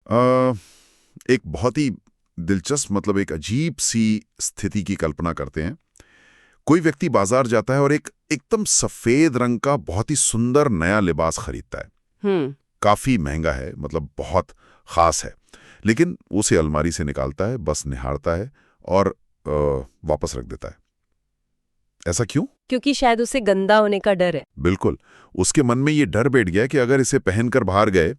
अ, एक बहुत ही दिलचस्प मतलब एक अजीब सी स्थिति की कल्पना करते हैं। कोई व्यक्ति बाजार जाता है और एक एकदम सफेद रंग का बहुत ही सुंदर नया लिबास खरीदता है। हम्म। काफी महंगा है, मतलब बहुत खास है, लेकिन उसे अलमारी से निकालता है, बस निहारता है और वापस रख देता है। ऐसा क्यों? क्योंकि शायद उसे गंदा होने का डर है। बिल्कुल। उसके मन में ये डर बैठ गया कि अगर इसे पहनकर बाहर गए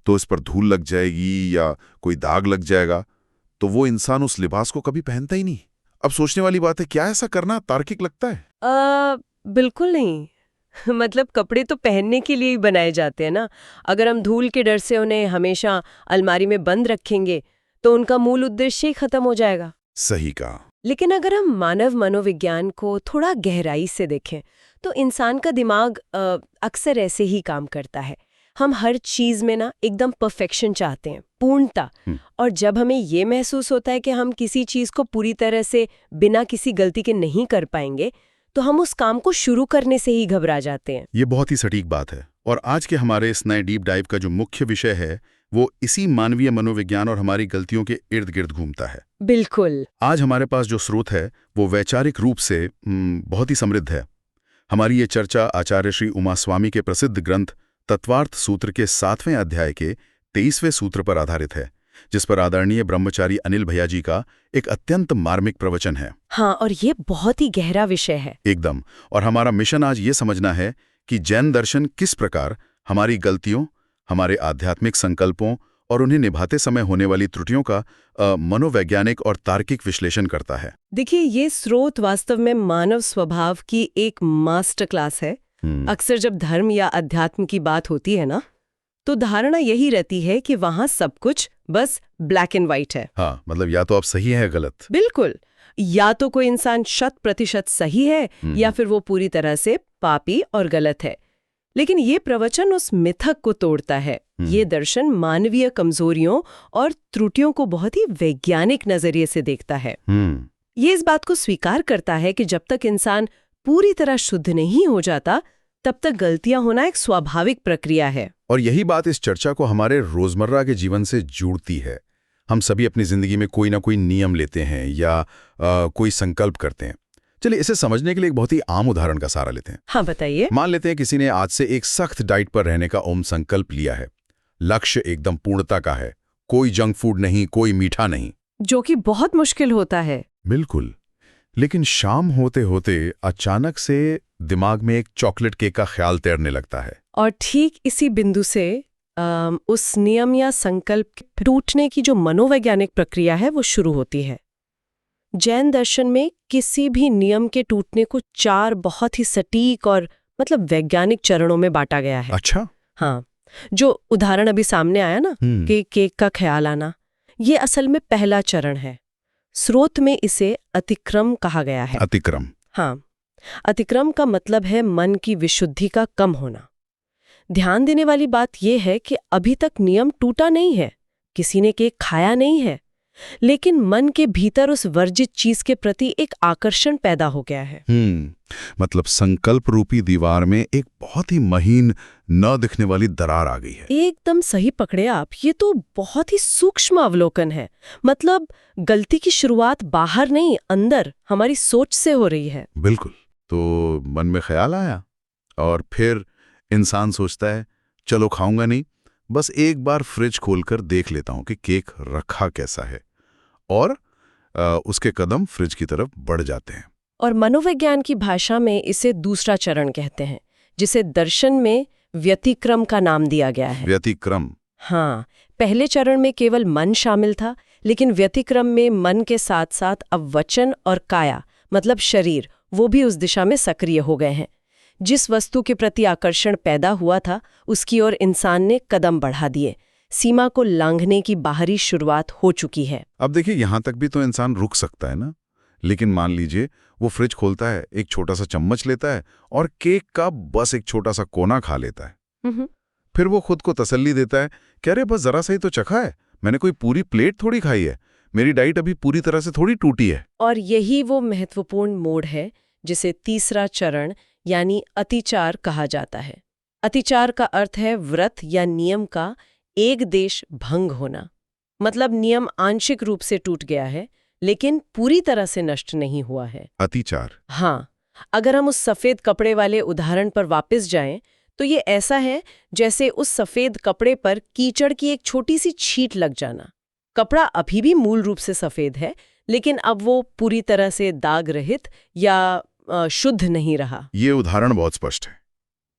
तो इस पर धूल लग जाएगी या कोई दाग लग जाएगा, तो वो इंसान उस लिबास को कभी पहनता ही नहीं। अब सोचने वाली बात है, क्या ऐसा करना तार्किक लगता है? बिल्कुल नहीं। मतलब कपड़े तो पहनने के लिए ही बनाए जाते हैं ना। अगर हम धूल के डर से उन्हें हमेशा अलमारी में बंद रखेंगे तो उनका मूल उद्देश्य ही खत्म हो जाएगा। सही कहा। लेकिन अगर हम मानव मनोविज्ञान को थोड़ा गहराई से देखें तो इंसान का दिमाग अक्सर ऐसे ही काम करता है। हम हर चीज में ना एकदम परफेक्शन चाहते हैं, पूर्णता। और जब हमें ये महसूस होता है कि हम किसी चीज को पूरी तरह से बिना किसी गलती के नहीं कर पाएंगे, तो हम उस काम को शुरू करने से ही घबरा जाते हैं। ये बहुत ही सटीक बात है और आज के हमारे इस नए डीप डाइव का जो मुख्य विषय है वो इसी मानवीय मनोविज्ञान और हमारी गलतियों के इर्द गिर्द घूमता है। बिल्कुल। आज हमारे पास जो स्रोत है वो वैचारिक रूप से बहुत ही समृद्ध है। हमारी ये चर्चा आचार्य श्री उमास्वामी के प्रसिद्ध ग्रंथ तत्वार्थ सूत्र के 7वें अध्याय के 23वें सूत्र पर आधारित है, जिस पर आदरणीय ब्रह्मचारी अनिल भैया जी का एक अत्यंत मार्मिक प्रवचन है। हाँ, और ये बहुत ही गहरा विषय है। एकदम। और हमारा मिशन आज ये समझना है कि जैन दर्शन किस प्रकार हमारी गलतियों, हमारे आध्यात्मिक संकल्पों और उन्हें निभाते समय होने वाली त्रुटियों का मनोवैज्ञानिक और तार्किक विश्लेषण करता है। देखिए, ये स्रोत वास्तव में मानव स्वभाव की एक मास्टर क्लास है। अक्सर जब धर्म या अध्यात्म की बात होती है ना, तो धारणा यही रहती है कि वहां सब कुछ बस ब्लैक एंड व्हाइट है। हाँ, मतलब या तो आप सही है गलत। बिल्कुल। या तो कोई इंसान 100% सही है या फिर वो पूरी तरह से पापी और गलत है। लेकिन ये प्रवचन उस मिथक को तोड़ता है। ये दर्शन मानवीय कमजोरियों और त्रुटियों को बहुत ही वैज्ञानिक नजरिए से देखता है। ये इस बात को स्वीकार करता है कि जब तक इंसान पूरी तरह शुद्ध नहीं हो जाता, तब तक गलतियां होना एक स्वाभाविक प्रक्रिया है। और यही बात इस चर्चा को हमारे रोजमर्रा के जीवन से जोड़ती है। हम सभी अपनी जिंदगी में कोई ना कोई नियम लेते हैं या कोई संकल्प करते हैं। चलिए, इसे समझने के लिए एक बहुत ही आम उदाहरण का सहारा लेते हैं। हाँ, बताइए। मान लेते हैं किसी ने आज से एक सख्त डाइट पर रहने का ओम संकल्प लिया है। लक्ष्य एकदम पूर्णता का है, कोई जंक फूड नहीं, कोई मीठा नहीं, जो कि बहुत मुश्किल होता है। बिल्कुल। लेकिन शाम होते होते अचानक से दिमाग में एक चॉकलेट केक का ख्याल तैरने लगता है। और ठीक इसी बिंदु से उस नियम या संकल्प के टूटने की जो मनोवैज्ञानिक प्रक्रिया है वो शुरू होती है। जैन दर्शन में किसी भी नियम के टूटने को 4 बहुत ही सटीक और मतलब वैज्ञानिक चरणों में बांटा गया है। अच्छा। हाँ, जो उदाहरण अभी सामने आया ना कि केक का ख्याल आना, ये असल में पहला चरण है। स्रोत में इसे अतिक्रम कहा गया है। अतिक्रम? हाँ, अतिक्रम का मतलब है मन की विशुद्धि का कम होना। ध्यान देने वाली बात यह है कि अभी तक नियम टूटा नहीं है, किसी ने केक खाया नहीं है, लेकिन मन के भीतर उस वर्जित चीज के प्रति एक आकर्षण पैदा हो गया है। मतलब संकल्प रूपी दीवार में एक बहुत ही महीन, न दिखने वाली दरार आ गई है। एकदम सही पकड़े आप। ये तो बहुत ही सूक्ष्म अवलोकन है। मतलब गलती की शुरुआत बाहर नहीं, अंदर हमारी सोच से हो रही है। बिल्कुल। तो मन में ख्याल आया और फिर इंसान सोचता है, चलो खाऊंगा नहीं, बस एक बार फ्रिज खोलकर देख लेता हूं कि केक रखा कैसा है। और उसके कदम फ्रिज की तरफ बढ़ जाते हैं। और मनोविज्ञान की भाषा में इसे दूसरा चरण कहते हैं, जिसे दर्शन में व्यतिक्रम का नाम दिया गया है। व्यतिक्रम? हाँ, पहले चरण में केवल मन शामिल था, लेकिन व्यतिक्रम में मन के साथ साथ अब वचन और काया मतलब शरीर, वो भी उस दिशा में सक्रिय हो गए हैं। जिस वस्तु के प्रति आकर्षण पैदा हुआ था उसकी ओर इंसान ने कदम बढ़ा दिए। सीमा को लांघने की बाहरी शुरुआत हो चुकी है। अब देखिए, यहां तक भी तो इंसान रुक सकता है ना। लेकिन मान लीजिए वो फ्रिज खोलता है, एक छोटा सा चम्मच लेता है और केक का बस एक छोटा सा कोना खा लेता है। फिर वो खुद को तसल्ली देता है, कह रहे बस जरा सा ही तो चखा है, मैंने कोई पूरी प्लेट थोड़ी खाई है, मेरी डाइट अभी पूरी तरह से थोड़ी टूटी है। और यही वो महत्वपूर्ण मोड़ है जिसे तीसरा चरण यानी अतिचार कहा जाता है। अतिचार का अर्थ है व्रत या नियम का एक देश भंग होना। मतलब नियम आंशिक रूप से टूट गया है लेकिन पूरी तरह से नष्ट नहीं हुआ है। अतिचार। हाँ, अगर हम उस सफेद कपड़े वाले उदाहरण पर वापस जाएं तो ये ऐसा है जैसे उस सफेद कपड़े पर कीचड़ की एक छोटी सी छींट लग जाना। कपड़ा अभी भी मूल रूप से सफेद है लेकिन अब वो पूरी तरह से दाग रहित या शुद्ध नहीं रहा। ये उदाहरण बहुत स्पष्ट है।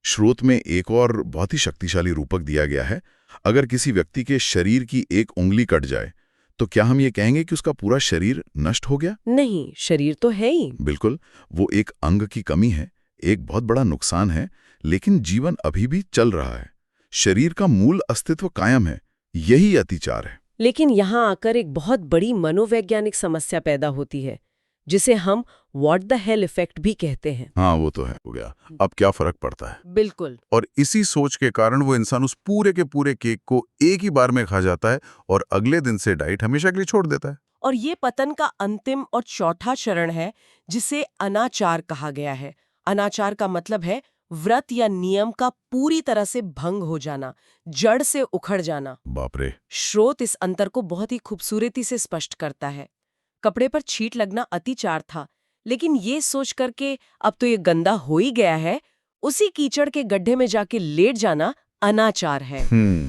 स्रोत में एक और बहुत ही शक्तिशाली रूपक दिया गया है। अगर किसी व्यक्ति के शरीर की एक उंगली कट जाए तो क्या हम ये कहेंगे कि उसका पूरा शरीर नष्ट हो गया? नहीं, शरीर तो है ही। बिल्कुल, वो एक अंग की कमी है, एक बहुत बड़ा नुकसान है, लेकिन जीवन अभी भी चल रहा है। शरीर का मूल अस्तित्व कायम है। यही अतिचार है। लेकिन यहाँ आकर एक बहुत बड़ी मनोवैज्ञानिक समस्या पैदा होती है जिसे हम व्हाट द हेल इफेक्ट भी कहते हैं। हाँ, वो तो है। हो गया, अब क्या फर्क पड़ता है? बिल्कुल। और इसी सोच के कारण वो इंसान उस पूरे के पूरे केक को एक ही बार में खा जाता है और अगले दिन से डाइट हमेशा के लिए छोड़ देता है। और ये पतन का अंतिम और चौथा चरण है जिसे अनाचार कहा गया है। अनाचार का मतलब है व्रत या नियम का पूरी तरह से भंग हो जाना, जड़ से उखड़ जाना। बाप रे। स्रोत इस अंतर को बहुत ही खूबसूरती से स्पष्ट करता है। कपड़े पर छींट लगना अतिचार था, लेकिन ये सोच करके अब तो ये गंदा हो ही गया है, उसी कीचड़ के गड्ढे में जाके लेट जाना अनाचार है।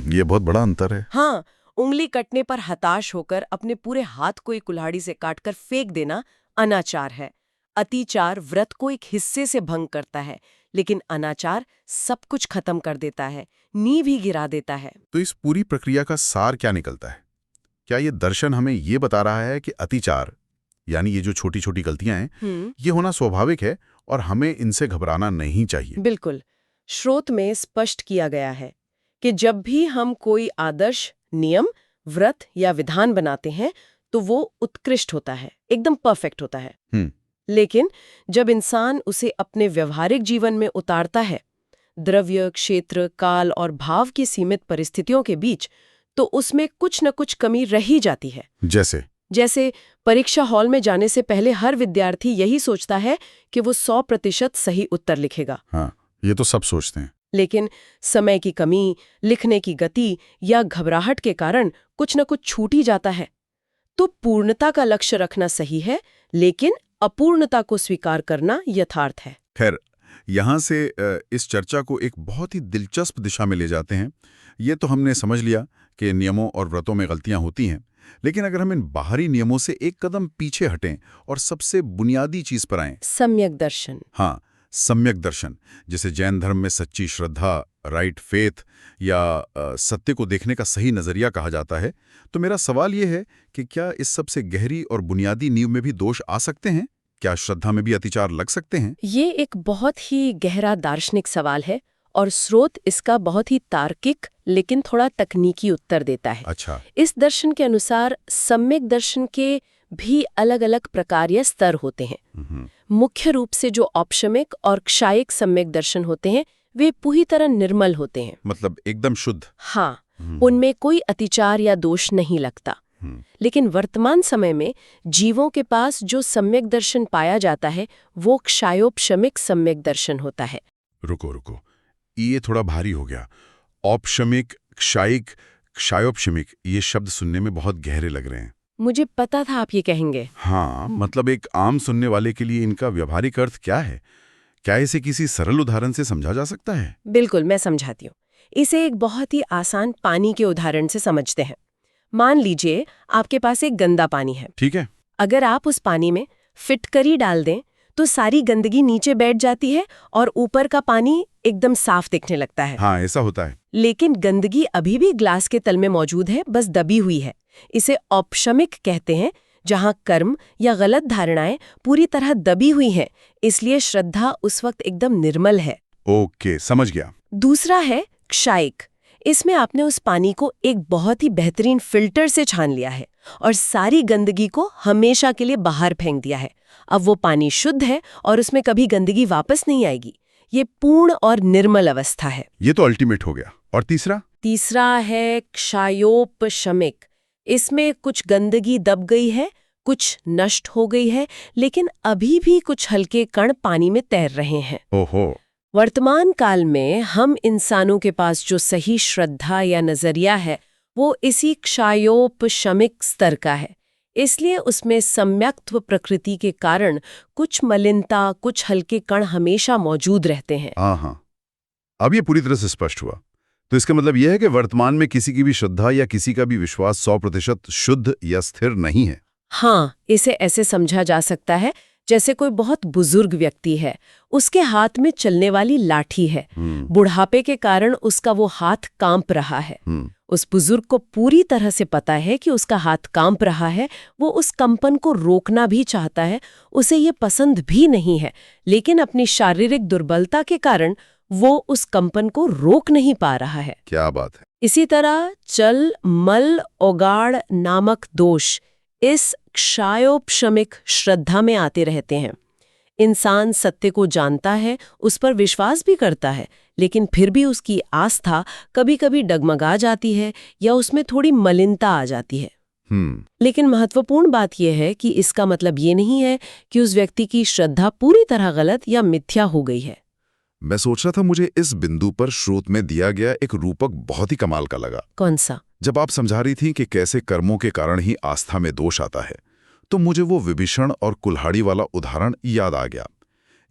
ये बहुत बड़ा अंतर है। हाँ, उंगली कटने पर हताश होकर अपने पूरे हाथ को एक कुल्हाड़ी से काटकर फेंक देना अनाचार है। अतिचार व्रत को एक हिस्से से भंग करता है, लेकिन अनाचार सब कुछ खत्म कर देता है, नींव ही गिरा देता है। तो इस पूरी प्रक्रिया का सार क्या निकलता है? क्या ये दर्शन हमें ये बता रहा है कि अतिचार यानी ये जो छोटी छोटी गलतियां हैं ये होना स्वाभाविक है और हमें इनसे घबराना नहीं चाहिए? बिल्कुल। स्रोत में स्पष्ट किया गया है कि जब भी हम कोई आदर्श, नियम, व्रत या विधान बनाते हैं तो वो उत्कृष्ट होता है, एकदम परफेक्ट होता है। लेकिन जब इंसान उसे अपने व्यवहारिक जीवन में उतारता है, द्रव्य, क्षेत्र, काल और भाव की सीमित परिस्थितियों के बीच, तो उसमें कुछ न कुछ कमी रह ही जाती है। जैसे परीक्षा हॉल में जाने से पहले हर विद्यार्थी यही सोचता है कि वो 100% सही उत्तर लिखेगा। हाँ, ये तो सब सोचते हैं। लेकिन समय की कमी, लिखने की गति या घबराहट के कारण कुछ न कुछ छूट ही जाता है। तो पूर्णता का लक्ष्य रखना सही है, लेकिन अपूर्णता को स्वीकार करना यथार्थ है। खैर, यहाँ से इस चर्चा को एक बहुत ही दिलचस्प दिशा में ले जाते हैं। ये तो हमने समझ लिया कि नियमों और व्रतों में गलतियां होती हैं, लेकिन अगर हम इन बाहरी नियमों से एक कदम पीछे हटें और सबसे बुनियादी चीज पर आएं, सम्यक दर्शन। हाँ, सम्यक दर्शन, जिसे जैन धर्म में सच्ची श्रद्धा, राइट फेथ या सत्य को देखने का सही नजरिया कहा जाता है, तो मेरा सवाल ये है कि क्या इस सबसे गहरी और बुनियादी नींव में भी दोष आ सकते हैं? क्या श्रद्धा में भी अतिचार लग सकते हैं? ये एक बहुत ही गहरा दार्शनिक सवाल है और स्रोत इसका बहुत ही तार्किक लेकिन थोड़ा तकनीकी उत्तर देता है। अच्छा। इस दर्शन के अनुसार सम्यक दर्शन के भी अलग अलग प्रकार या स्तर होते हैं। मुख्य रूप से जो औपशमिक और क्षायिक सम्यक दर्शन होते हैं वे पूरी तरह निर्मल होते हैं, मतलब एकदम शुद्ध। हाँ, उनमें कोई अतिचार या दोष नहीं लगता। लेकिन वर्तमान समय में जीवों के पास जो सम्यक दर्शन पाया जाता है वो क्षायोपशमिक सम्यक दर्शन होता है। रुको, ये थोड़ा भारी हो गया। औपशमिक, क्षायिक, क्षायोपशमिक, ये शब्द सुनने में बहुत गहरे लग रहे हैं। मुझे पता था आप ये कहेंगे। हाँ, मतलब एक आम सुनने वाले के लिए इनका व्यावहारिक अर्थ क्या है? क्या इसे किसी सरल उदाहरण से समझा जा सकता है? बिल्कुल, मैं समझाती हूँ। इसे एक बहुत ही आसान पानी के उदाहरण से समझते हैं। मान लीजिए आपके पास एक गंदा पानी है। ठीक है। अगर आप उस पानी में फिटकरी डाल दें तो सारी गंदगी नीचे बैठ जाती है और ऊपर का पानी एकदम साफ दिखने लगता है। हाँ, ऐसा होता है। लेकिन गंदगी अभी भी ग्लास के तल में मौजूद है, बस दबी हुई है। इसे औपशमिक कहते हैं, जहाँ कर्म या गलत धारणाएं पूरी तरह दबी हुई हैं, इसलिए श्रद्धा उस वक्त एकदम निर्मल है। ओके, समझ गया। दूसरा है क्षायिक। इसमें आपने उस पानी को एक बहुत ही बेहतरीन फिल्टर से छान लिया है और सारी गंदगी को हमेशा के लिए बाहर फेंक दिया है। अब वो पानी शुद्ध है और उसमें कभी गंदगी वापस नहीं आएगी। ये पूर्ण और निर्मल अवस्था है। ये तो अल्टीमेट हो गया। और तीसरा है क्षायोपशमिक। इसमें कुछ गंदगी दब गई है, कुछ नष्ट हो गई है, लेकिन अभी भी कुछ हल्के कण पानी में तैर रहे हैं। ओहो। वर्तमान काल में हम इंसानों के पास जो सही श्रद्धा या नजरिया है वो इसी क्षायोपशमिक स्तर का है। इसलिए उसमें सम्यक्त्व प्रकृति के कारण कुछ मलिनता, कुछ हल्के कण हमेशा मौजूद रहते हैं। हाँ, अब ये पूरी तरह से स्पष्ट हुआ। तो इसका मतलब यह है कि वर्तमान में किसी की भी श्रद्धा या किसी का भी विश्वास 100% शुद्ध या स्थिर नहीं है। हाँ, इसे ऐसे समझा जा सकता है जैसे कोई बहुत बुजुर्ग व्यक्ति है, उसके हाथ में चलने वाली लाठी है। बुढ़ापे के कारण उसका वो हाथ कांप रहा है। उस बुजुर्ग को पूरी तरह से पता है कि उसका हाथ कांप रहा है, वो उस कंपन को रोकना भी चाहता है, उसे ये पसंद भी नहीं है, लेकिन अपनी शारीरिक दुर्बलता के कारण वो उस कंपन को रोक नहीं पा रहा है। क्या बात है। इसी तरह चल, मल, ओगाड़ नामक दोष इस क्षायोपशमिक श्रद्धा में आते रहते हैं। इंसान सत्य को जानता है, उस पर विश्वास भी करता है, लेकिन फिर भी उसकी आस्था कभी-कभी डगमगा जाती है या उसमें थोड़ी मलिनता आ जाती है। लेकिन महत्वपूर्ण बात यह है कि इसका मतलब ये नहीं है कि उस व्यक्ति की श्रद्धा पूरी तरह गलत या मिथ्या हो गई है। मैं सोच रहा था, मुझे इस बिंदु पर स्रोत में दिया गया एक रूपक बहुत ही कमाल का लगा। कौन सा? जब आप समझा रही थी कि कैसे कर्मों के कारण ही आस्था में दोष आता है, तो मुझे वो विभीषण और कुल्हाड़ी वाला उदाहरण याद आ गया।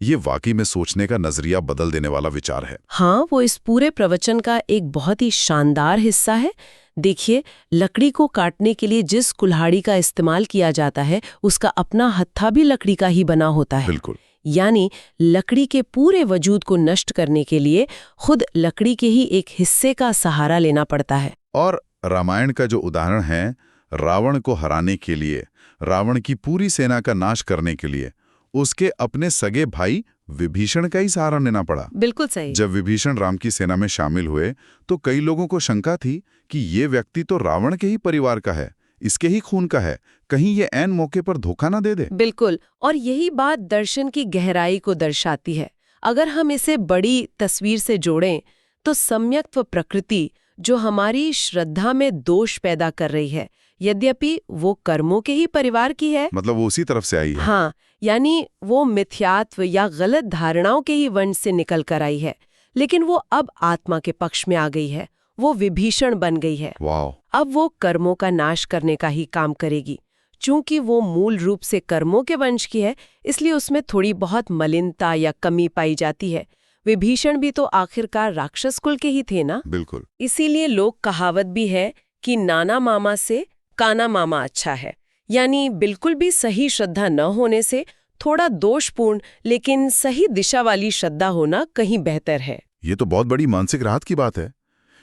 ये वाकई में सोचने का नजरिया बदल देने वाला विचार है। हाँ, वो इस पूरे प्रवचन का एक बहुत ही शानदार हिस्सा है। देखिए, लकड़ी को काटने के लिए जिस कुल्हाड़ी का इस्तेमाल किया जाता है, उसका अपना हत्था भी लकड़ी का ही बना होता है। बिल्कुल। यानी लकड़ी के पूरे वजूद को नष्ट करने के लिए खुद लकड़ी के ही एक हिस्से का सहारा लेना पड़ता है। और रामायण का जो उदाहरण है, रावण को हराने के लिए, रावण की पूरी सेना का नाश करने के लिए उसके अपने सगे भाई विभीषण का ही सहारा लेना पड़ा। बिल्कुल सही। जब विभीषण राम की सेना में शामिल हुए तो कई लोगों को शंका थी कि ये व्यक्ति तो रावण के ही परिवार का है, इसके ही खून का है, कहीं ये ऐन मौके पर धोखा ना दे दे। बिल्कुल, और यही बात दर्शन की गहराई को दर्शाती है। अगर हम इसे बड़ी तस्वीर से जोड़ें तो सम्यक्त्व प्रकृति जो हमारी श्रद्धा में दोष पैदा कर रही है, यद्यपि वो कर्मों के ही परिवार की है, मतलब वो उसी तरफ से आई है। हाँ, यानी वो मिथ्यात्व या गलत धारणाओं के ही वंश से निकल कर आई है, लेकिन वो अब आत्मा के पक्ष में आ गई है, वो विभीषण बन गई है। वाह। अब वो कर्मों का नाश करने का ही काम करेगी। चूंकि वो मूल रूप से कर्मों के वंश की है, इसलिए उसमें थोड़ी बहुत मलिनता या कमी पाई जाती है। विभीषण भी तो आखिरकार राक्षस कुल के ही थे ना। बिल्कुल। इसीलिए लोक कहावत भी है कि नाना मामा से काना मामा अच्छा है, यानी बिल्कुल भी सही श्रद्धा न होने से थोड़ा दोषपूर्ण लेकिन सही दिशा वाली श्रद्धा होना कहीं बेहतर है। ये तो बहुत बड़ी मानसिक राहत की बात है।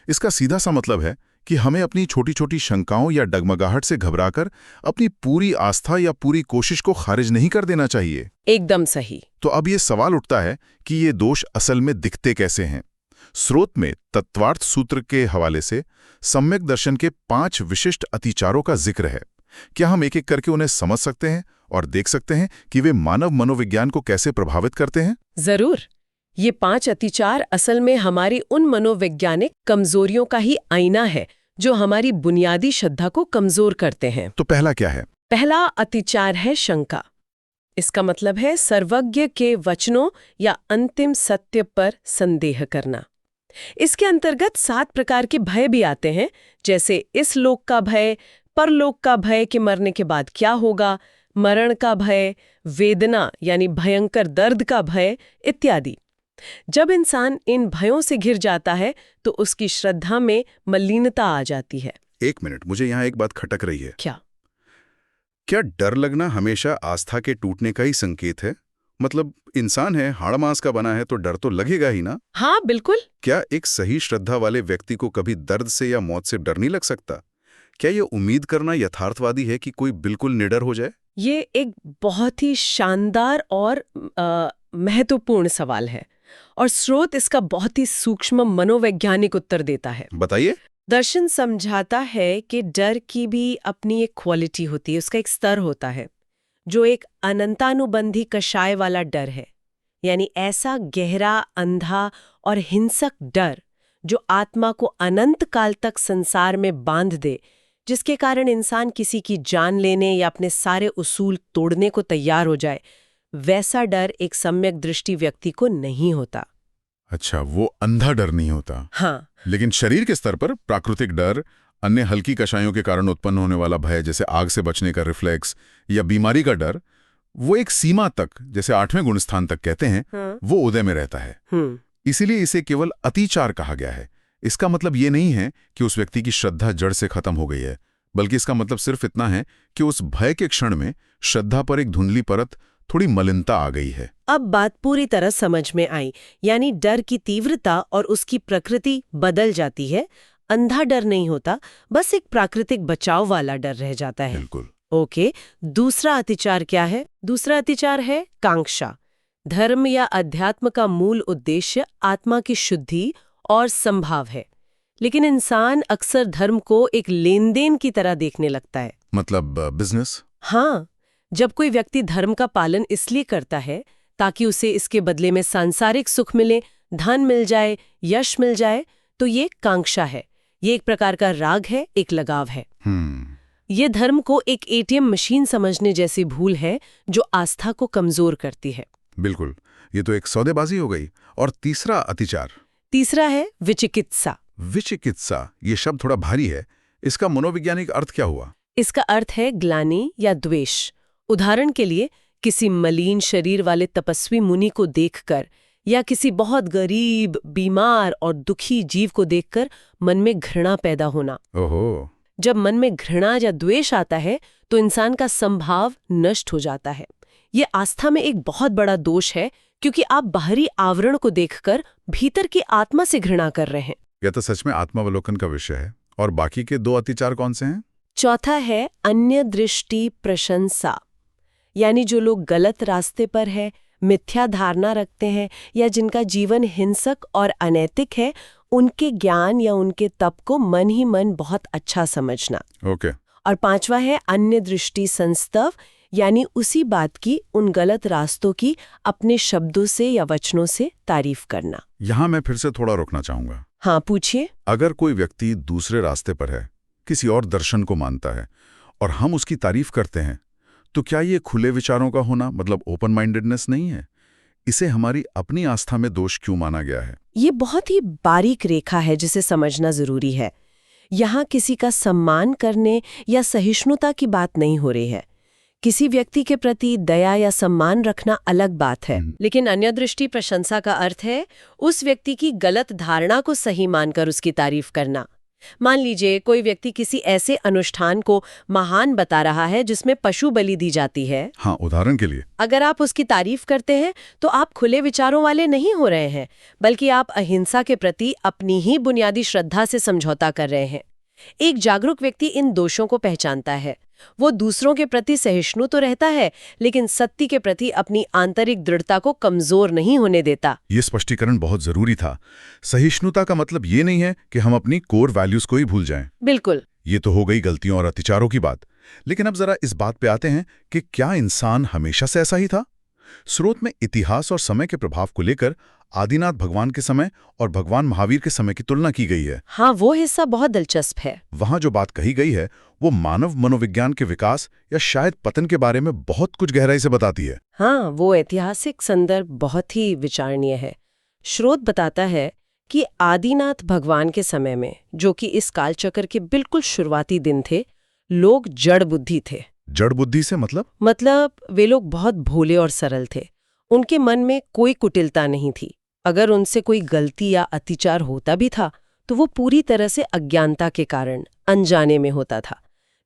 इसका सीधा सा मतलब है कि हमें अपनी छोटी छोटी शंकाओं या डगमगाहट से घबराकर अपनी पूरी आस्था या पूरी कोशिश को खारिज नहीं कर देना चाहिए। एकदम सही। तो अब ये सवाल उठता है कि ये दोष असल में दिखते कैसे हैं। स्रोत में तत्वार्थ सूत्र के हवाले से सम्यक दर्शन के 5 विशिष्ट अतिचारों का जिक्र है। क्या हम एक एक करके उन्हें समझ सकते हैं और देख सकते हैं कि वे मानव मनोविज्ञान को कैसे प्रभावित करते हैं? जरूर। ये 5 अतिचार असल में हमारी उन मनोवैज्ञानिक कमजोरियों का ही आईना है जो हमारी बुनियादी श्रद्धा को कमजोर करते हैं। तो पहला क्या है? पहला अतिचार है शंका। इसका मतलब है सर्वज्ञ के वचनों या अंतिम सत्य पर संदेह करना। इसके अंतर्गत 7 प्रकार के भय भी आते हैं, जैसे इस लोक का भय, परलोक का भय कि मरने के बाद क्या होगा, मरण का भय, वेदना यानी भयंकर दर्द का भय इत्यादि। जब इंसान इन भयों से घिर जाता है तो उसकी श्रद्धा में मलिनता आ जाती है। 1 मिनट, मुझे यहाँ एक बात खटक रही है। क्या डर लगना हमेशा आस्था के टूटने का ही संकेत है? मतलब इंसान है, हाड़ मांस का बना है, तो डर तो लगेगा ही ना। हाँ, बिल्कुल। क्या एक सही श्रद्धा वाले व्यक्ति को कभी दर्द से या मौत से डर नहीं लग सकता? क्या ये उम्मीद करना यथार्थवादी है कि कोई बिल्कुल निडर हो जाए? ये एक बहुत ही शानदार और महत्वपूर्ण सवाल है और स्रोत इसका बहुत ही सूक्ष्म मनोवैज्ञानिक उत्तर देता है। बताइए। दर्शन समझाता है कि डर की भी अपनी एक क्वालिटी होती है, उसका एक स्तर होता है, जो एक अनंतानुबंधी कषाय वाला डर है, यानी ऐसा गहरा, अंधा और हिंसक डर जो आत्मा को अनंत काल तक संसार में बांध दे, जिसके कारण इंसान किसी की जान लेने या अपने सारे उसूल तोड़ने को तैयार हो जाए। वैसा डर एक सम्यक दृष्टि व्यक्ति को नहीं होता। अच्छा, वो अंधा डर नहीं होता। हाँ, लेकिन शरीर के स्तर पर प्राकृतिक डर, अन्य हल्की कषायों के कारण उत्पन्न होने वाला भय, जैसे आग से बचने का रिफ्लेक्स या बीमारी का डर, वो एक सीमा तक, जैसे 8वें गुणस्थान तक कहते हैं, वो उदय में रहता है। इसीलिए इसे केवल अतिचार कहा गया है। इसका मतलब ये नहीं है कि उस व्यक्ति की श्रद्धा जड़ से खत्म हो गई है, बल्कि इसका मतलब सिर्फ इतना है कि उस भय के क्षण में श्रद्धा पर एक धुंधली परत, थोड़ी मलिनता आ गई है। अब बात पूरी तरह समझ में आई, यानी डर की तीव्रता और उसकी प्रकृति बदल जाती है। अंधा डर नहीं होता, बस एक प्राकृतिक बचाव वाला डर रह जाता है। बिल्कुल। ओके, दूसरा अतिचार क्या है? दूसरा अतिचार है कांक्षा। धर्म या अध्यात्म का मूल उद्देश्य आत्मा की शुद्धि और संभाव है, लेकिन इंसान अक्सर धर्म को एक लेन-देन की तरह देखने लगता है। मतलब बिजनेस? हाँ, जब कोई व्यक्ति धर्म का पालन इसलिए करता है ताकि उसे इसके बदले में सांसारिक सुख मिले, धन मिल जाए, यश मिल जाए, तो ये कांक्षा है। ये एक प्रकार का राग है, एक लगाव है। ये धर्म को एक एटीएम मशीन समझने जैसी भूल है जो आस्था को कमजोर करती है। बिल्कुल, ये तो एक सौदेबाजी हो गई। और तीसरा अतिचार? तीसरा है विचिकित्सा। विचिकित्सा, ये शब्द थोड़ा भारी है। इसका मनोवैज्ञानिक अर्थ क्या हुआ? इसका अर्थ है ग्लानि या द्वेष। उदाहरण के लिए, किसी मलिन शरीर वाले तपस्वी मुनि को देखकर या किसी बहुत गरीब, बीमार और दुखी जीव को देखकर मन में घृणा पैदा होना। ओहो। जब मन में घृणा या द्वेष आता है तो इंसान का संभाव नष्ट हो जाता है। ये आस्था में एक बहुत बड़ा दोष है, क्योंकि आप बाहरी आवरण को देखकर भीतर की आत्मा से घृणा कर रहे हैं। यह तो सच में आत्मावलोकन का विषय है। और बाकी के 2 अतिचार कौन से हैं? चौथा है अन्य दृष्टि प्रशंसा, यानी जो लोग गलत रास्ते पर है, मिथ्या धारणा रखते हैं या जिनका जीवन हिंसक और अनैतिक है, उनके ज्ञान या उनके तप को मन ही मन बहुत अच्छा समझना। ओके। और पांचवा है अन्य दृष्टि संस्तव, यानी उसी बात की, उन गलत रास्तों की अपने शब्दों से या वचनों से तारीफ करना। यहाँ मैं फिर से थोड़ा रोकना चाहूंगा। हाँ, पूछिए। अगर कोई व्यक्ति दूसरे रास्ते पर है, किसी और दर्शन को मानता है, और हम उसकी तारीफ करते हैं, तो क्या ये खुले विचारों का होना, मतलब ओपन माइंडेडनेस नहीं है? इसे हमारी अपनी आस्था में दोष क्यों माना गया है? ये बहुत ही बारीक रेखा है जिसे समझना जरूरी है। यहाँ किसी का सम्मान करने या सहिष्णुता की बात नहीं हो रही है। किसी व्यक्ति के प्रति दया या सम्मान रखना अलग बात है, लेकिन अन्य दृष्टि प्रशंसा का अर्थ है उस व्यक्ति की गलत धारणा को सही मानकर उसकी तारीफ करना। मान लीजिए कोई व्यक्ति किसी ऐसे अनुष्ठान को महान बता रहा है जिसमें पशु बलि दी जाती है। हाँ, उदाहरण के लिए। अगर आप उसकी तारीफ करते हैं तो आप खुले विचारों वाले नहीं हो रहे हैं, बल्कि आप अहिंसा के प्रति अपनी ही बुनियादी श्रद्धा से समझौता कर रहे हैं। एक जागरूक व्यक्ति इन दोषों को पहचानता है। वो दूसरों के प्रति सहिष्णु तो रहता है, लेकिन सत्य के प्रति अपनी आंतरिक दृढ़ता को कमजोर नहीं होने देता। ये स्पष्टीकरण बहुत जरूरी था। सहिष्णुता का मतलब ये नहीं है कि हम अपनी कोर वैल्यूज को ही भूल जाएं। बिल्कुल। ये तो हो गई गलतियों और अतिचारों की बात। लेकिन अब जरा इस बात पे आते हैं कि क्या इंसान हमेशा से ऐसा ही था? स्रोत में इतिहास और समय के प्रभाव को लेकर आदिनाथ भगवान के समय और भगवान महावीर के समय की तुलना की गई है। हाँ, वो हिस्सा बहुत दिलचस्प है। वहां जो बात कही गई है वो मानव मनोविज्ञान के विकास या शायद पतन के बारे में बहुत कुछ गहराई से बताती है। हाँ, वो ऐतिहासिक संदर्भ बहुत ही विचारणीय है। स्रोत बताता है कि आदिनाथ भगवान के समय में, जो कि इस कालचक्र के बिल्कुल शुरुआती दिन थे, लोग जड़ बुद्धि थे। जड़ बुद्धि से मतलब वे लोग बहुत भोले और सरल थे। उनके मन में कोई कुटिलता नहीं थी। अगर उनसे कोई गलती या अतिचार होता भी था तो वो पूरी तरह से अज्ञानता के कारण, अनजाने में होता था।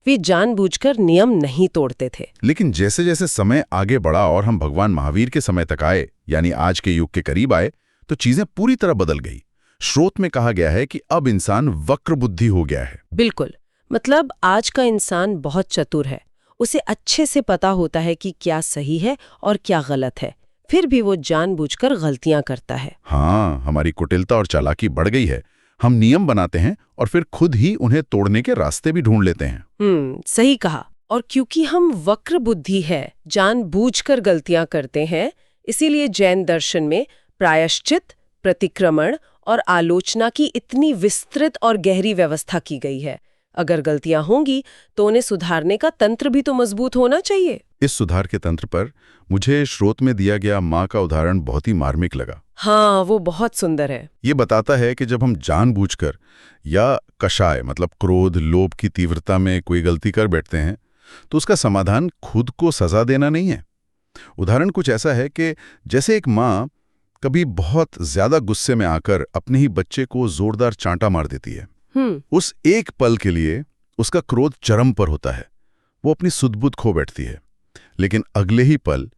वे जानबूझकर नियम नहीं तोड़ते थे। लेकिन जैसे जैसे समय आगे बढ़ा और हम भगवान महावीर के समय तक आए, यानी आज के युग के करीब आए, तो चीजें पूरी तरह बदल गई। स्रोत में कहा गया है कि अब इंसान वक्र बुद्धि हो गया है। बिल्कुल, मतलब आज का इंसान बहुत चतुर है। उसे अच्छे से पता होता है कि क्या सही है और क्या गलत है, फिर भी वो जानबूझकर गलतियां करता है। हाँ, हमारी कुटिलता और चालाकी बढ़ गई है। हम नियम बनाते हैं और फिर खुद ही उन्हें तोड़ने के रास्ते भी ढूंढ लेते हैं। सही कहा। और क्योंकि हम वक्र बुद्धि है, जानबूझकर गलतियां करते हैं, इसीलिए जैन दर्शन में प्रायश्चित, प्रतिक्रमण और आलोचना की इतनी विस्तृत और गहरी व्यवस्था की गई है। अगर गलतियां होंगी तो उन्हें सुधारने का तंत्र भी तो मजबूत होना चाहिए। इस सुधार के तंत्र पर मुझे स्रोत में दिया गया माँ का उदाहरण बहुत ही मार्मिक लगा। हाँ, वो बहुत सुंदर है। ये बताता है कि जब हम जानबूझकर या कषाय मतलब क्रोध लोभ की तीव्रता में कोई गलती कर बैठते हैं तो उसका समाधान खुद को सजा देना नहीं है। उदाहरण कुछ ऐसा है कि जैसे एक माँ कभी बहुत ज्यादा गुस्से में आकर अपने ही बच्चे को जोरदार चांटा मार देती है। उस एक पल के लिए उसका क्रोध चरम पर होता है, वो अपनी सुध-बुध खो बैठती है, लेकिन अगले ही पल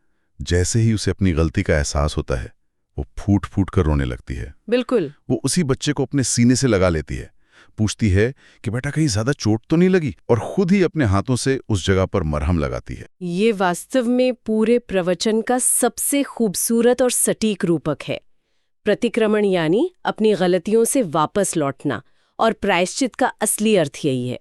जैसे ही उसे अपनी गलती का एहसास होता है वो फूट फूट कर रोने लगती है। बिल्कुल। वो उसी बच्चे को अपने सीने से लगा लेती है, पूछती है कि बेटा कहीं ज्यादा चोट तो नहीं लगी, और खुद ही अपने हाथों से उस जगह पर मरहम लगाती है। ये वास्तव में पूरे प्रवचन का सबसे खूबसूरत और सटीक रूपक है। प्रतिक्रमण यानी अपनी गलतियों से वापस लौटना, और प्रायश्चित का असली अर्थ यही है।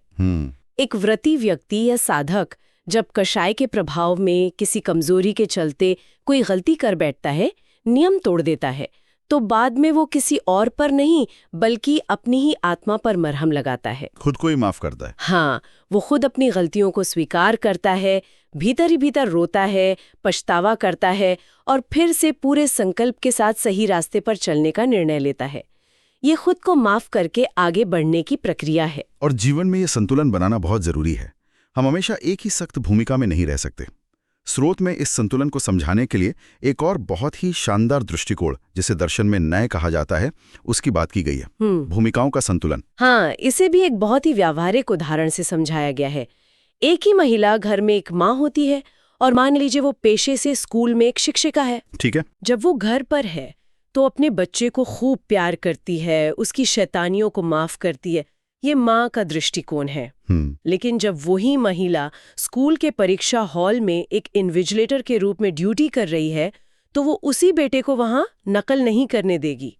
एक व्रती व्यक्ति या साधक जब कषाय के प्रभाव में किसी कमजोरी के चलते कोई गलती कर बैठता है, नियम तोड़ देता है, तो बाद में वो किसी और पर नहीं बल्कि अपनी ही आत्मा पर मरहम लगाता है, खुद को ही माफ करता है। हाँ, वो खुद अपनी गलतियों को स्वीकार करता है, भीतर ही भीतर रोता है, पछतावा करता है और फिर से पूरे संकल्प के साथ सही रास्ते पर चलने का निर्णय लेता है। ये खुद को माफ करके आगे बढ़ने की प्रक्रिया है। और जीवन में ये संतुलन बनाना बहुत जरूरी है। हम हमेशा एक ही सख्त भूमिका में नहीं रह सकते। स्रोत में इस संतुलन को समझाने के लिए एक और बहुत ही शानदार दृष्टिकोण, जिसे दर्शन में न्याय कहा जाता है, उसकी बात की गई है। भूमिकाओं का संतुलन। हाँ, इसे भी एक बहुत ही व्यावहारिक उदाहरण से समझाया गया है। एक ही महिला घर में एक माँ होती है और मान लीजिए वो पेशे से स्कूल में एक शिक्षिका है। ठीक है। जब वो घर पर है तो अपने बच्चे को खूब प्यार करती है, उसकी शैतानियों को माफ करती है। ये माँ का दृष्टिकोण है। लेकिन जब वही महिला स्कूल के परीक्षा हॉल में एक इन्विजिलेटर के रूप में ड्यूटी कर रही है, तो वो उसी बेटे को वहां नकल नहीं करने देगी।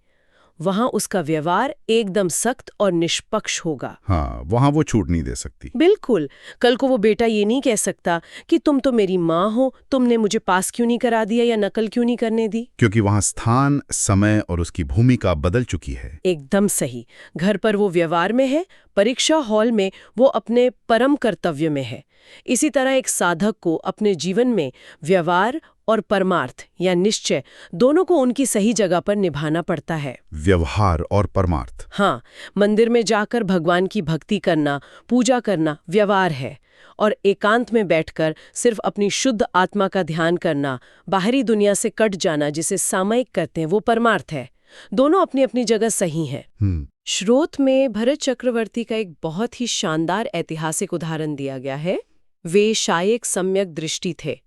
वहां उसका व्यवहार एकदम सख्त और निष्पक्ष होगा। हाँ, वहां वो छूट नहीं दे सकती। बिल्कुल। कल को वो बेटा ये नहीं कह सकता कि तुम तो मेरी माँ हो, तुमने मुझे पास क्यों नहीं करा दिया या नकल क्यों नहीं करने दी, क्योंकि वहां स्थान, समय और उसकी भूमिका बदल चुकी है। एकदम सही। घर पर वो व्यवहार में है, परीक्षा हॉल में वो अपने परम कर्तव्य में है। इसी तरह एक साधक को अपने जीवन में व्यवहार और परमार्थ या निश्चय दोनों को उनकी सही जगह पर निभाना पड़ता है। व्यवहार और परमार्थ। हाँ, मंदिर में जाकर भगवान की भक्ति करना, पूजा करना व्यवहार है, और एकांत में बैठकर सिर्फ अपनी शुद्ध आत्मा का ध्यान करना, बाहरी दुनिया से कट जाना, जिसे सामयिक कहते हैं, वो परमार्थ है। दोनों अपनी अपनी जगह सही हैं। स्रोत में भरत चक्रवर्ती का एक बहुत ही शानदार ऐतिहासिक उदाहरण दिया गया है। वे शायक सम्यक दृष्टि थे,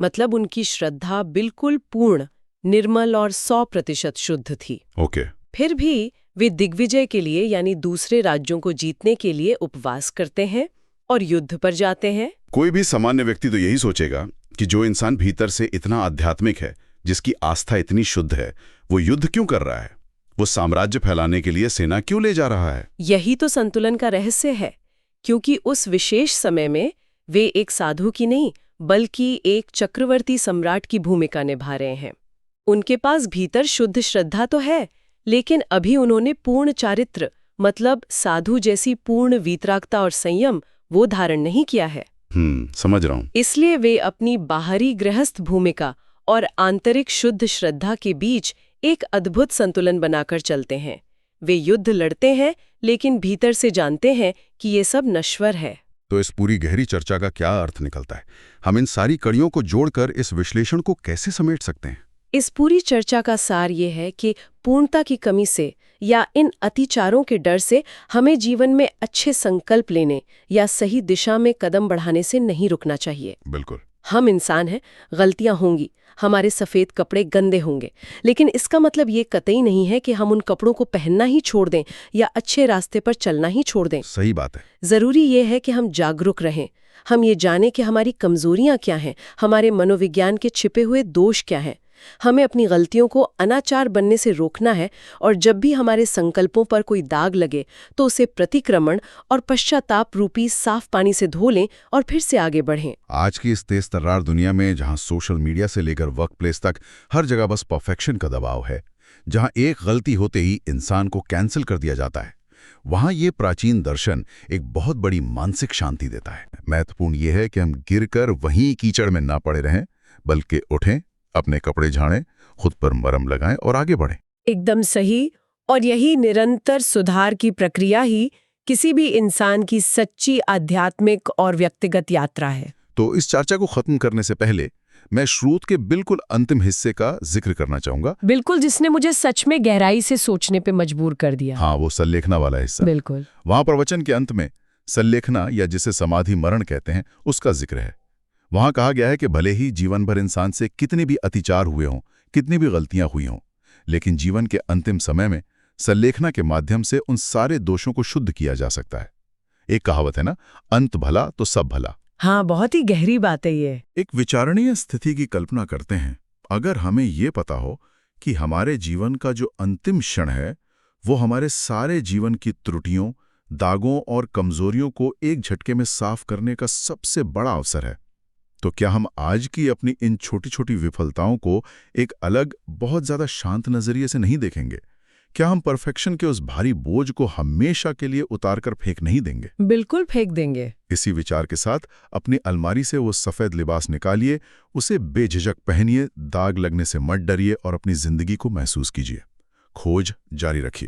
मतलब उनकी श्रद्धा बिल्कुल पूर्ण, निर्मल और 100% शुद्ध थी। ओके। फिर भी वे दिग्विजय के लिए यानी दूसरे राज्यों को जीतने के लिए उपवास करते हैं और युद्ध पर जाते हैं। कोई भी सामान्य व्यक्ति तो यही सोचेगा कि जो इंसान भीतर से इतना आध्यात्मिक है, जिसकी आस्था इतनी शुद्ध है, वो युद्ध क्यों कर रहा है? वो साम्राज्य फैलाने के लिए सेना क्यों ले जा रहा है? यही तो संतुलन का रहस्य है, क्योंकि उस विशेष समय में वे एक साधु की नहीं बल्कि एक चक्रवर्ती सम्राट की भूमिका निभा रहे हैं। उनके पास भीतर शुद्ध श्रद्धा तो है, लेकिन अभी उन्होंने पूर्ण चारित्र मतलब साधु जैसी पूर्ण वीतरागता और संयम वो धारण नहीं किया है। समझ रहा हूँ। इसलिए वे अपनी बाहरी गृहस्थ भूमिका और आंतरिक शुद्ध श्रद्धा के बीच एक अद्भुत संतुलन बनाकर चलते हैं। वे युद्ध लड़ते हैं लेकिन भीतर से जानते हैं कि ये सब नश्वर है। तो इस पूरी गहरी चर्चा का क्या अर्थ निकलता है? हम इन सारी कड़ियों को जोड़कर इस विश्लेषण को कैसे समेट सकते हैं? इस पूरी चर्चा का सार ये है कि पूर्णता की कमी से या इन अतिचारों के डर से हमें जीवन में अच्छे संकल्प लेने या सही दिशा में कदम बढ़ाने से नहीं रुकना चाहिए। बिल्कुल। हम इंसान हैं, गलतियां होंगी, हमारे सफ़ेद कपड़े गंदे होंगे, लेकिन इसका मतलब ये कतई नहीं है कि हम उन कपड़ों को पहनना ही छोड़ दें या अच्छे रास्ते पर चलना ही छोड़ दें। सही बात है। ज़रूरी ये है कि हम जागरूक रहें, हम ये जानें कि हमारी कमज़ोरियां क्या हैं, हमारे मनोविज्ञान के छिपे हुए दोष क्या हैं। हमें अपनी गलतियों को अनाचार बनने से रोकना है, और जब भी हमारे संकल्पों पर कोई दाग लगे तो उसे प्रतिक्रमण और पश्चाताप रूपी साफ पानी से धो लें और फिर से आगे बढ़ें। आज की इस तेज तर्रार दुनिया में, जहां सोशल मीडिया से लेकर वर्क प्लेस तक हर जगह बस परफेक्शन का दबाव है, जहां एक गलती होते ही इंसान को कैंसिल कर दिया जाता है, वहाँ ये प्राचीन दर्शन एक बहुत बड़ी मानसिक शांति देता है। महत्वपूर्ण ये है कि हम गिरकर वहीं कीचड़ में ना पड़े रहें, बल्कि उठें, अपने कपड़े झाड़ें, खुद पर मरहम लगाएं और आगे बढ़ें। एकदम सही। और यही निरंतर सुधार की प्रक्रिया ही किसी भी इंसान की सच्ची आध्यात्मिक और व्यक्तिगत यात्रा है। तो इस चर्चा को खत्म करने से पहले मैं श्रुत के बिल्कुल अंतिम हिस्से का जिक्र करना चाहूंगा। बिल्कुल, जिसने मुझे सच में गहराई से सोचने पे मजबूर कर दिया। हाँ, वो सल्लेखना वाला हिस्सा। बिल्कुल। वहां प्रवचन के अंत में सल्लेखना, या जिसे समाधि मरण कहते हैं, उसका जिक्र है। वहां कहा गया है कि भले ही जीवन भर इंसान से कितने भी अतिचार हुए हों, कितनी भी गलतियां हुई हों, लेकिन जीवन के अंतिम समय में सल्लेखना के माध्यम से उन सारे दोषों को शुद्ध किया जा सकता है। एक कहावत है ना, अंत भला तो सब भला। हाँ, बहुत ही गहरी बात है ये। एक विचारणीय स्थिति की कल्पना करते हैं। अगर हमें ये पता हो कि हमारे जीवन का जो अंतिम क्षण है वो हमारे सारे जीवन की त्रुटियों, दागों और कमजोरियों को एक झटके में साफ करने का सबसे बड़ा अवसर है, तो क्या हम आज की अपनी इन छोटी छोटी विफलताओं को एक अलग, बहुत ज्यादा शांत नजरिए से नहीं देखेंगे? क्या हम परफेक्शन के उस भारी बोझ को हमेशा के लिए उतारकर फेंक नहीं देंगे? बिल्कुल फेंक देंगे। इसी विचार के साथ अपनी अलमारी से वो सफेद लिबास निकालिए, उसे बेझिझक पहनिए, दाग लगने से मत डरिए और अपनी जिंदगी को महसूस कीजिए। खोज जारी रखिए।